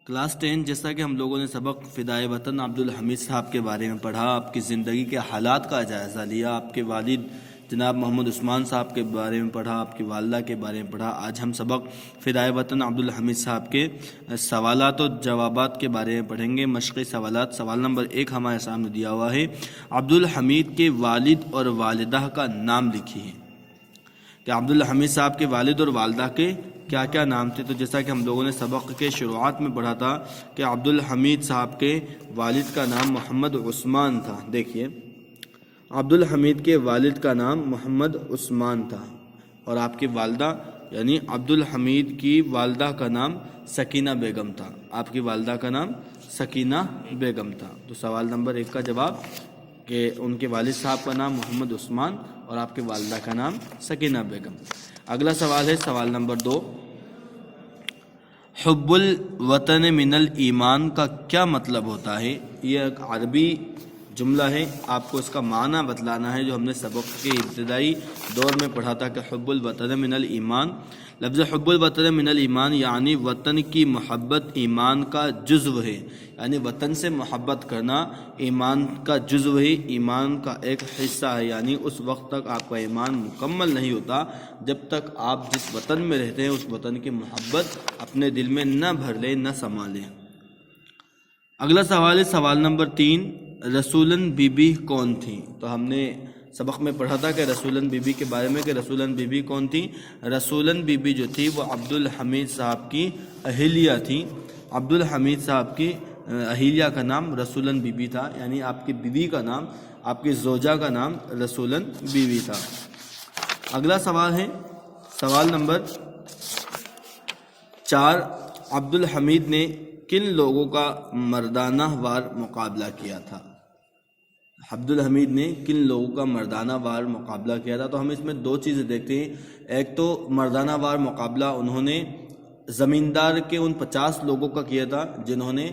Class 10 جیسا کہ ہم لوگوں نے سبق فدائے وطن عبدالحمید صاحب کے بارے میں پڑھا، آپ کی زندگی کے حالات کا جائزہ لیا، آپ کے والد جناب محمد عثمان صاحب کے بارے میں پڑھا، آپ کی والدہ کے بارے میں پڑھا۔ آج ہم سبق فدائے وطن عبدالحمید صاحب کے سوالات و جوابات کے بارے میں پڑھیں گے۔ مشقی سوالات، سوال نمبر 1 ہمارے سامنے دیا ہوا ہے، عبدالحمید کے والد اور والدہ کا نام لکھیے۔ کہ عبدالحمید صاحب کے والد اور والدہ کے کیا کیا نام تھے؟ تو جیسا کہ ہم لوگوں نے سبق کے شروعات میں پڑھا تھا کہ عبدالحمید صاحب کے والد کا نام محمد عثمان تھا۔ دیکھیے، عبدالحمید کے والد کا نام محمد عثمان تھا اور آپ کی والدہ یعنی عبدالحمید کی والدہ کا نام سکینہ بیگم تھا۔ آپ کی والدہ کا نام سکینہ بیگم تھا۔ تو سوال نمبر 1 کا جواب کہ ان کے والد صاحب کا نام محمد عثمان اور آپ کے والدہ کا نام سکینہ بیگم۔ اگلا سوال ہے سوال نمبر 2، حب الوطن من الایمان کا کیا مطلب ہوتا ہے؟ یہ ایک عربی جملہ ہے، آپ کو اس کا معنی بتلانا ہے جو ہم نے سبق کے ابتدائی دور میں پڑھا تھا کہ حب الوطن من الایمان۔ لفظ حب الوطن من الایمان یعنی وطن کی محبت ایمان کا جزو ہے، یعنی وطن سے محبت کرنا ایمان کا جزو ہے، ایمان کا ایک حصہ ہے، یعنی اس وقت تک آپ کا ایمان مکمل نہیں ہوتا جب تک آپ جس وطن میں رہتے ہیں اس وطن کی محبت اپنے دل میں نہ بھر لیں، نہ سما لیں۔ اگلا سوال ہے سوال نمبر 3، رسولن بی بی کون تھی؟ تو ہم نے سبق میں پڑھا تھا کہ رسولن بی بی کے بارے میں کہ رسولن بی بی کون تھی؟ رسولن بی بی جو تھی وہ عبدالحمید صاحب کی اہلیہ تھی۔ عبدالحمید صاحب کی اہلیہ کا نام رسولن بی بی تھا، یعنی آپ کی بیوی کا نام، آپ کی زوجہ کا نام رسولن بی بی تھا۔ اگلا سوال ہے سوال نمبر 4، عبدالحمید نے کن لوگوں کا مردانہ وار مقابلہ کیا تھا؟ عبدالحمید نے کن لوگوں کا مردانہ وار مقابلہ کیا تھا؟ تو ہم اس میں 2 چیزیں دیکھتے ہیں۔ ایک تو مردانہ وار مقابلہ انہوں نے زمیندار کے ان 50 لوگوں کا کیا تھا جنہوں نے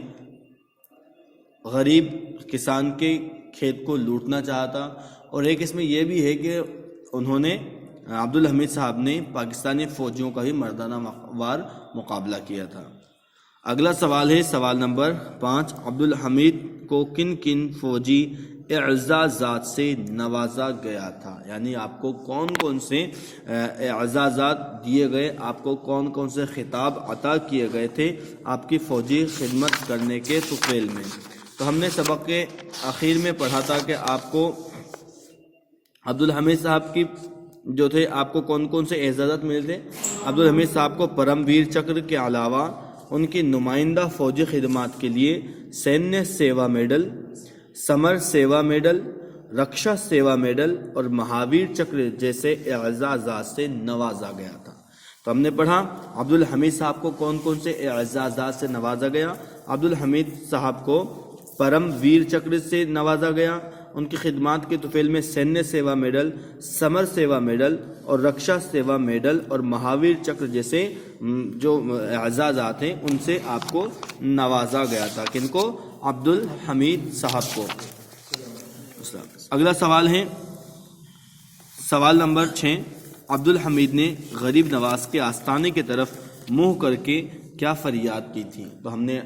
غریب کسان کے کھیت کو لوٹنا چاہا تھا، اور ایک اس میں یہ بھی ہے کہ انہوں نے عبدالحمید صاحب نے پاکستانی فوجیوں کا بھی مردانہ وار مقابلہ کیا تھا۔ اگلا سوال ہے سوال نمبر 5، عبدالحمید کو کن کن فوجی اعزازات سے نوازا گیا تھا؟ یعنی آپ کو کون کون سے اعزازات دیے گئے، آپ کو کون کون سے خطاب عطا کیے گئے تھے آپ کی فوجی خدمت کرنے کے طفیل میں؟ تو ہم نے سبق کے آخر میں پڑھا تھا کہ آپ کو عبدالحمید صاحب کی جو تھے آپ کو کون کون سے اعزازات ملے تھے۔ عبدالحمید صاحب کو پرم ویر چکر کے علاوہ ان کی نمائندہ فوجی خدمات کے لیے سینیہ سیوا میڈل، سمر سیوا میڈل، رکشا سیوا میڈل اور مہاویر چکر جیسے اعزازات سے نوازا گیا تھا۔ تو ہم نے پڑھا عبدالحمید صاحب کو کون کون سے اعزازات سے نوازا گیا۔ عبدالحمید صاحب کو پرم ویر چکر سے نوازا گیا، ان کی خدمات کے طفیل میں سینیہ سیوا میڈل، سمر سیوا میڈل اور رکشا سیوا میڈل اور مہاویر چکر جیسے جو اعزازات ہیں ان سے آپ کو نوازا گیا تھا۔ کن کو؟ عبدالحمید صاحب کو۔ اگلا سوال ہے سوال نمبر 6، عبدالحمید نے غریب نواز کے آستانے کی طرف منہ کر کے کیا فریاد کی تھی؟ تو ہم نے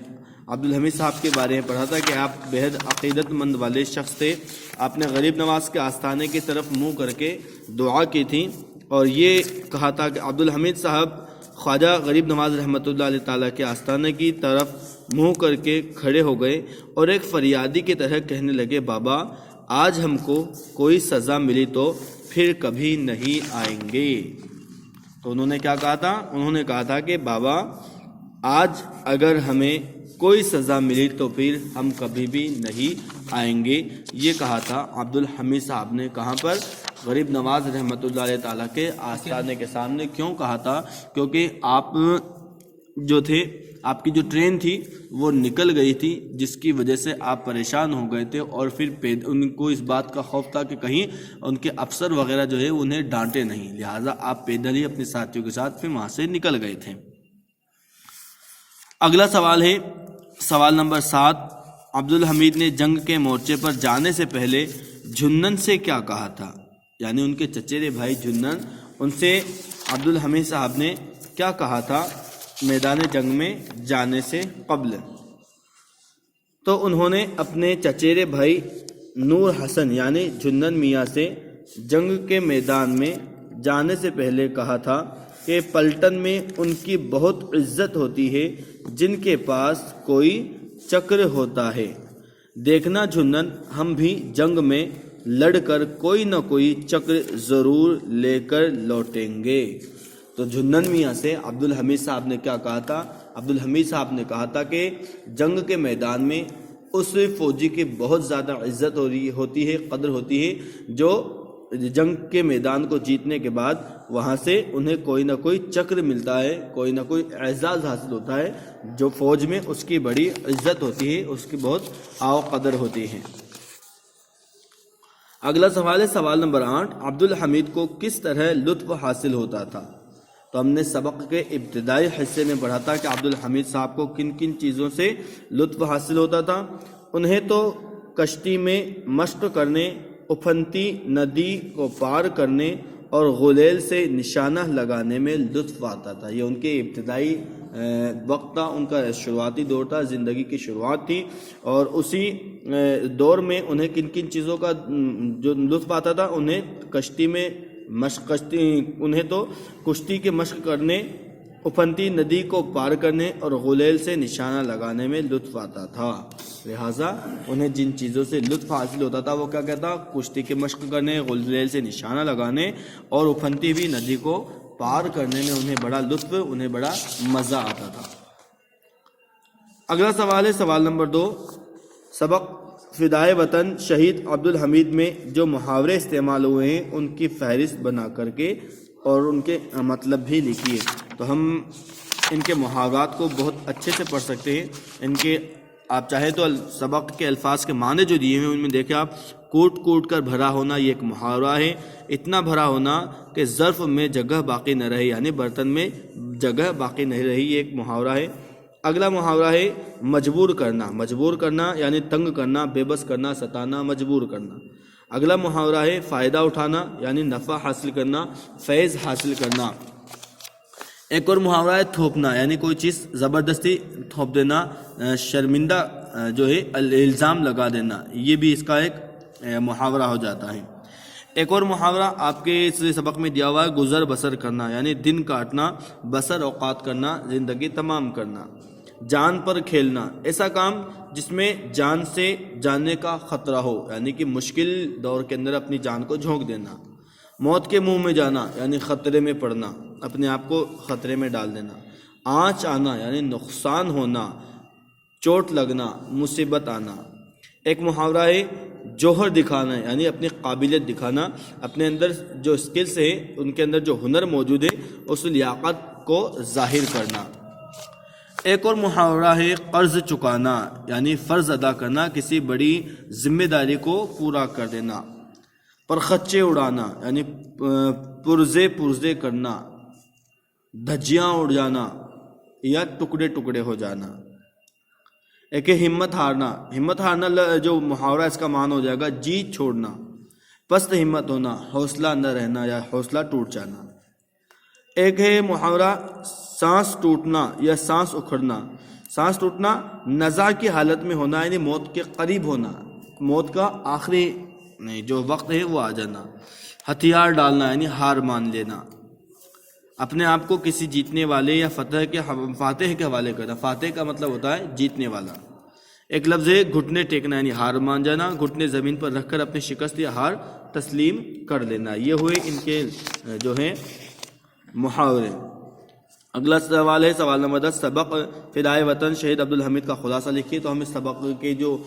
عبدالحمید صاحب کے بارے میں پڑھا تھا کہ آپ بہت عقیدت مند والے شخص تھے، آپ نے غریب نواز کے آستانے کی طرف منہ کر کے دعا کی تھی اور یہ کہا تھا کہ عبدالحمید صاحب خواجہ غریب نواز رحمۃ اللہ علیہ تعالیٰ کے آستانے کی طرف منہ کر کے کھڑے ہو گئے اور ایک فریادی کی طرح کہنے لگے، بابا آج ہم کو کوئی سزا ملی تو پھر کبھی نہیں آئیں گے۔ تو انہوں نے کیا کہا تھا؟ انہوں نے کہا تھا کہ بابا آج اگر ہمیں کوئی سزا ملی تو پھر ہم کبھی بھی نہیں آئیں گے، یہ کہا تھا عبدالحمید صاحب نے۔ کہاں پر؟ غریب نواز رحمۃ اللہ علیہ تعالیٰ کے آستانے کے سامنے۔ کیوں کہا تھا؟ کیونکہ آپ جو تھے، آپ کی جو ٹرین تھی وہ نکل گئی تھی جس کی وجہ سے آپ پریشان ہو گئے تھے، اور پھر ان کو اس بات کا خوف تھا کہ کہیں ان کے افسر وغیرہ جو ہے انہیں ڈانٹے نہیں، لہٰذا آپ پیدل ہی اپنے ساتھیوں کے ساتھ پھر وہاں سے نکل گئے تھے۔ اگلا سوال ہے سوال نمبر 7، عبدالحمید نے جنگ کے مورچے پر جانے سے پہلے جھنن سے کیا کہا تھا؟ یعنی ان کے چچیرے بھائی جھنن، ان سے عبدالحمید صاحب نے کیا کہا تھا؟ میدان جنگ میں جانے سے قبل، تو انہوں نے اپنے چچیرے بھائی نور حسن یعنی جھنن میاں سے جنگ کے میدان میں جانے سے پہلے کہا تھا کہ پلٹن میں ان کی بہت عزت ہوتی ہے جن کے پاس کوئی چکر ہوتا ہے، دیکھنا جھنن ہم بھی جنگ میں لڑ کر کوئی نہ کوئی چکر ضرور لے کر لوٹیں گے۔ تو جھنن میاں سے عبدالحمید صاحب نے کیا کہا تھا؟ عبدالحمید صاحب نے کہا تھا کہ جنگ کے میدان میں اس فوجی کی بہت زیادہ عزت ہوتی ہے، قدر ہوتی ہے، جو جنگ کے میدان کو جیتنے کے بعد وہاں سے انہیں کوئی نہ کوئی چکر ملتا ہے، کوئی نہ کوئی اعزاز حاصل ہوتا ہے، جو فوج میں اس کی بڑی عزت ہوتی ہے، اس کی بہت آو قدر ہوتی ہے۔ اگلا سوال ہے سوال نمبر 8، عبدالحمید کو کس طرح لطف حاصل ہوتا تھا؟ تو ہم نے سبق کے ابتدائی حصے میں پڑھا تھا کہ عبدالحمید صاحب کو کن کن چیزوں سے لطف حاصل ہوتا تھا۔ انہیں تو کشتی میں مشق کرنے، افنتی ندی کو پار کرنے اور غلیل سے نشانہ لگانے میں لطف آتا تھا۔ یہ ان کے ابتدائی وقت تھا، ان کا شروعاتی دور تھا، زندگی کی شروعات تھی، اور اسی دور میں انہیں کن کن چیزوں کا جو لطف آتا تھا، انہیں انہیں تو کشتی کے مشق کرنے، افنتی ندی کو پار کرنے اور غلیل سے نشانہ لگانے میں لطف آتا تھا۔ لہٰذا انہیں جن چیزوں سے لطف حاصل ہوتا تھا وہ کیا کہتا؟ کشتی کے مشق کرنے، غلیل سے نشانہ لگانے اور افنتی ہوئی ندی کو پار کرنے میں انہیں بڑا لطف، انہیں بڑا مزہ آتا تھا۔ اگلا سوال ہے سوال نمبر 2، سبق فدائے وطن شہید عبدالحمید میں جو محاورے استعمال ہوئے ہیں ان کی فہرست بنا کر کے اور ان کے مطلب بھی لکھیے۔ تو ہم ان کے محاورات کو بہت اچھے سے پڑھ سکتے ہیں۔ ان کے آپ چاہے تو سبق کے الفاظ کے معنی جو دیے ہیں ان میں دیکھیں آپ، کوٹ کوٹ کر بھرا ہونا یہ ایک محاورہ ہے، اتنا بھرا ہونا کہ ظرف میں جگہ باقی نہ رہی، یعنی برتن میں جگہ باقی نہیں رہی، یہ ایک محاورہ ہے۔ اگلا محاورہ ہے مجبور کرنا، مجبور کرنا یعنی تنگ کرنا، بے بس کرنا، ستانا، مجبور کرنا۔ اگلا محاورہ ہے فائدہ اٹھانا یعنی نفع حاصل کرنا، فیض حاصل کرنا۔ ایک اور محاورہ ہے تھوپنا یعنی کوئی چیز زبردستی تھوپ دینا، شرمندہ جو ہے الزام لگا دینا، یہ بھی اس کا ایک محاورہ ہو جاتا ہے۔ ایک اور محاورہ آپ کے اس سبق میں دیا ہوا ہے گزر بسر کرنا یعنی دن کاٹنا، بسر اوقات کرنا، زندگی تمام کرنا۔ جان پر کھیلنا، ایسا کام جس میں جان سے جانے کا خطرہ ہو یعنی کہ مشکل دور کے اندر اپنی جان کو جھونک دینا۔ موت کے منہ میں جانا یعنی خطرے میں پڑنا، اپنے آپ کو خطرے میں ڈال دینا۔ آنچ آنا یعنی نقصان ہونا، چوٹ لگنا، مصیبت آنا۔ ایک محاورہ ہے جوہر دکھانا یعنی اپنی قابلیت دکھانا، اپنے اندر جو اسکلز ہیں ان کے اندر جو ہنر موجود ہے اس لیاقت کو ظاہر کرنا۔ ایک اور محاورہ ہے قرض چکانا یعنی فرض ادا کرنا، کسی بڑی ذمہ داری کو پورا کر دینا۔ پرخچے اڑانا یعنی پرزے کرنا، دھجیاں اڑ جانا یا ٹکڑے ٹکڑے ہو جانا۔ ایک ہمت ہارنا، ہمت ہارنا جو محاورہ اس کا معنی ہو جائے گا جیت چھوڑنا، پست ہمت ہونا، حوصلہ نہ رہنا یا حوصلہ ٹوٹ جانا۔ ایک ہے محاورہ سانس ٹوٹنا یا سانس اکھڑنا۔ سانس ٹوٹنا نزع کی حالت میں ہونا یعنی موت کے قریب ہونا، موت کا آخری جو وقت ہے وہ آ جانا۔ ہتھیار ڈالنا یعنی ہار مان لینا، اپنے آپ کو کسی جیتنے والے یا فاتح کے حوالے کرنا۔ فاتح کا مطلب ہوتا ہے جیتنے والا۔ ایک لفظ ہے گھٹنے ٹیکنا یعنی ہار مان جانا، گھٹنے زمین پر رکھ کر اپنی شکست یا ہار تسلیم کر لینا۔ یہ ہوئے ان کے جو ہیں محاورے۔ اگلا سوال ہے سوال نمبر 10، سبق فدائے وطن شہید عبدالحمید کا خلاصہ لکھیے۔ تو ہم اس سبق کے جو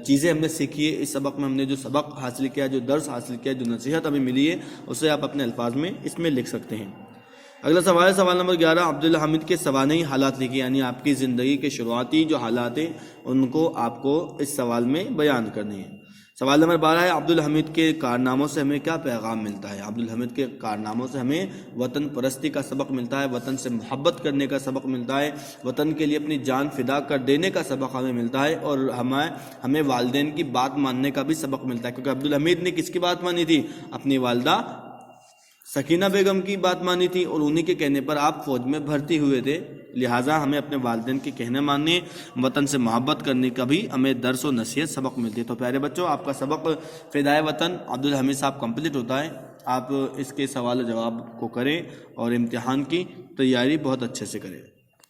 چیزیں ہم نے سیکھی ہے، اس سبق میں ہم نے جو سبق حاصل کیا، جو درس حاصل کیا، جو نصیحت ہمیں ملی ہے، اسے آپ اپنے الفاظ میں اس میں لکھ سکتے ہیں۔ اگلا سوال ہے سوال نمبر 11، عبدالحمید کے سوانحی حالات لکھیے، یعنی آپ کی زندگی کے شروعاتی جو حالات ہیں ان کو آپ کو اس سوال میں بیان کرنے ہیں۔ سوال نمبر 12 ہے عبدالحمید کے کارناموں سے ہمیں کیا پیغام ملتا ہے؟ عبدالحمید کے کارناموں سے ہمیں وطن پرستی کا سبق ملتا ہے، وطن سے محبت کرنے کا سبق ملتا ہے، وطن کے لیے اپنی جان فدا کر دینے کا سبق ہمیں ملتا ہے، اور ہمیں والدین کی بات ماننے کا بھی سبق ملتا ہے، کیونکہ عبدالحمید نے کس کی بات مانی تھی؟ اپنی والدہ سکینہ بیگم کی بات مانی تھی، اور انہی کے کہنے پر آپ فوج میں بھرتی ہوئے تھے۔ لہٰذا ہمیں اپنے والدین کے کہنے ماننے، وطن سے محبت کرنے کا بھی ہمیں درس و نصیحت سبق ملتی ہے۔ تو پیارے بچوں، آپ کا سبق فدائے وطن عبدالحمید صاحب کمپلیٹ ہوتا ہے۔ آپ اس کے سوال و جواب کو کریں اور امتحان کی تیاری بہت اچھے سے کریں۔